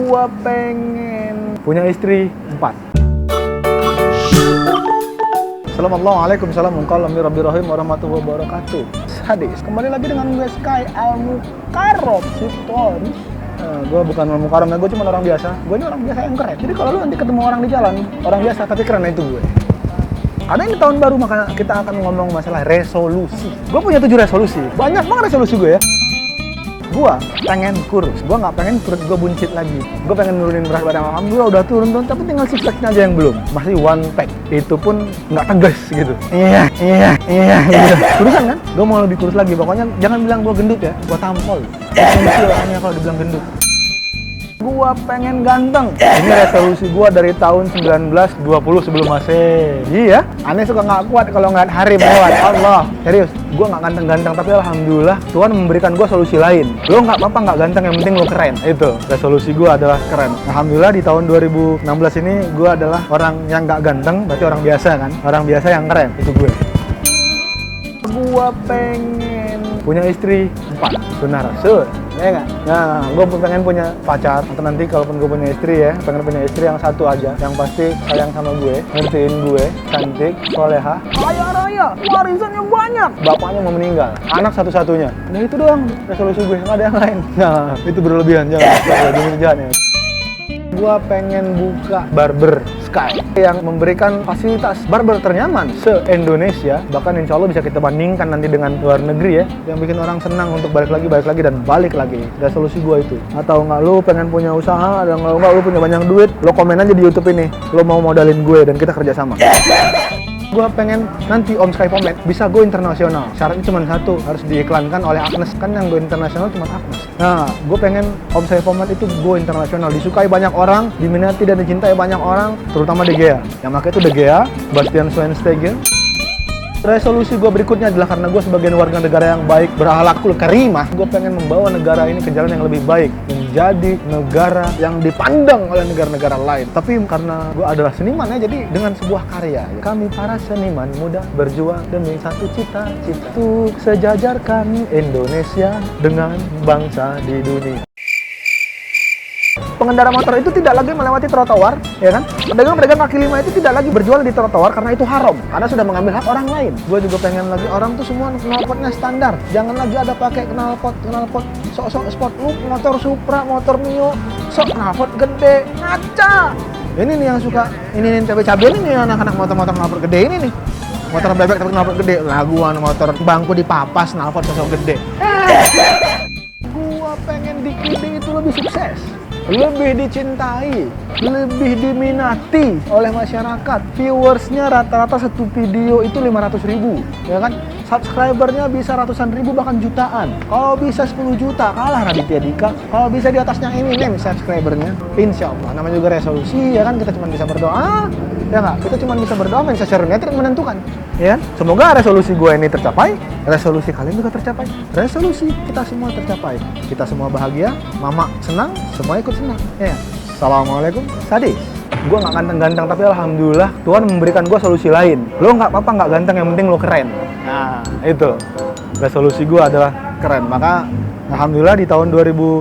Gua pengen punya istri 4. Assalamualaikum warahmatullahi wabarakatuh. Sadis, kembali lagi dengan gue Sky Al-Mukarram Sitor. Gue bukan Al-Mukarram ya, gue cuma orang biasa. Gue ini orang biasa yang keren. Jadi kalau lu nanti ketemu orang di jalan, orang biasa tapi keren, itu gue. Karena ini tahun baru, maka kita akan ngomong masalah resolusi. Gue punya 7 resolusi. Banyak banget resolusi gue ya. Gue pengen kurus, gue nggak pengen perut gue buncit lagi. Gue pengen nurunin berat badan, alhamdulillah udah turun, tapi tinggal six pack-nya aja yang belum. Masih one pack, itu pun nggak tegas gitu. Iya gitu. Kurusan kan? Gue mau lebih kurus lagi, pokoknya jangan bilang gue gendut ya, gue tampol. Hanya kalau dibilang gendut. Gua pengen ganteng. Ini resolusi gua dari tahun 1920 sebelum Masehi. Iya, aneh suka nggak kuat kalau ngeliat hari melewat. Allah, serius. Gua nggak ganteng-ganteng, tapi alhamdulillah Tuhan memberikan gua solusi lain. Lo nggak apa-apa nggak ganteng, yang penting lo keren. Itu resolusi gua adalah keren. Alhamdulillah di tahun 2016 ini gua adalah orang yang nggak ganteng, berarti orang biasa kan? Orang biasa yang keren. Itu gue. Gua pengen punya istri 4, sunnah Rasul. Ya nggak? Nah, gue pengen punya pacar, atau nanti kalaupun gue punya istri ya, pengen punya istri yang satu aja, yang pasti sayang sama gue, ngertiin gue, cantik, soleha, kaya raya, warisannya banyak, bapaknya mau meninggal, anak satu-satunya. Nah itu doang resolusi gue, nggak ada yang lain. Nah, itu berlebihan, jangan ya. Gue pengen buka barber Sky yang memberikan fasilitas barber ternyaman se-Indonesia, bahkan insya Allah bisa kita bandingkan nanti dengan luar negeri ya, yang bikin orang senang untuk balik lagi dan balik lagi. Resolusi gue itu. Atau nggak lu pengen punya usaha, atau nggak lu punya banyak duit, lo komen aja di YouTube ini, lo mau modalin gue dan kita kerjasama. Gue pengen nanti Om Sky Pomade bisa go internasional. Syaratnya cuma satu, harus diiklankan oleh Agnes. Kan yang go internasional cuma Agnes. Nah, gue pengen Om Sky Pomade itu go internasional, disukai banyak orang, diminati dan dicintai banyak orang, terutama De Gea. Yang pakai itu De Gea, Bastian Schweinsteiger. Resolusi gue berikutnya adalah karena gue sebagai warga negara yang baik, berakhlakul karimah, gue pengen membawa negara ini ke jalan yang lebih baik, menjadi negara yang dipandang oleh negara-negara lain. Tapi karena gue adalah seniman ya, jadi dengan sebuah karya, kami para seniman muda berjuang demi satu cita-cita untuk sejajarkan Indonesia dengan bangsa di dunia. Pengendara motor itu tidak lagi melewati trotoar, ya kan? Pedagang-pedagang kaki lima itu tidak lagi berjual di trotoar karena itu haram, karena sudah mengambil hak orang lain. Gue juga pengen lagi orang tuh semua knalpotnya standar, jangan lagi ada pakai knalpot sok-sok sport. Lu motor Supra, motor Mio, sok knalpot gede, ngaca. Ini nih yang suka ini cabai-cabai ini anak-anak motor knalpot gede ini nih. Motor bebek tapi knalpot gede, laguan motor bangku dipapas knalpot sok gede. Gua pengen di KID itu lebih sukses, lebih dicintai, lebih diminati oleh masyarakat. Viewersnya rata-rata satu video itu 500.000, ya kan? Subscribernya bisa ratusan ribu bahkan jutaan. Kalau bisa 10 juta kalah Raditya Dika. Kalau bisa di atasnya Eminem subscribernya, insya Allah. Namanya juga resolusi, ya kan? Kita cuma bisa berdoa, ya nggak? Kita cuma bisa berdoa, Manchester United menentukan, ya kan? Semoga resolusi gue ini tercapai, resolusi kalian juga tercapai, resolusi kita semua tercapai. Kita semua bahagia, mama senang, semua ikut senang. Ya. Assalamualaikum, sadis. Gue nggak ganteng-ganteng, tapi alhamdulillah Tuhan memberikan gue solusi lain. Lo nggak apa-apa nggak ganteng, yang penting lo keren. Nah, itu resolusi gue adalah keren. Maka alhamdulillah di tahun 2000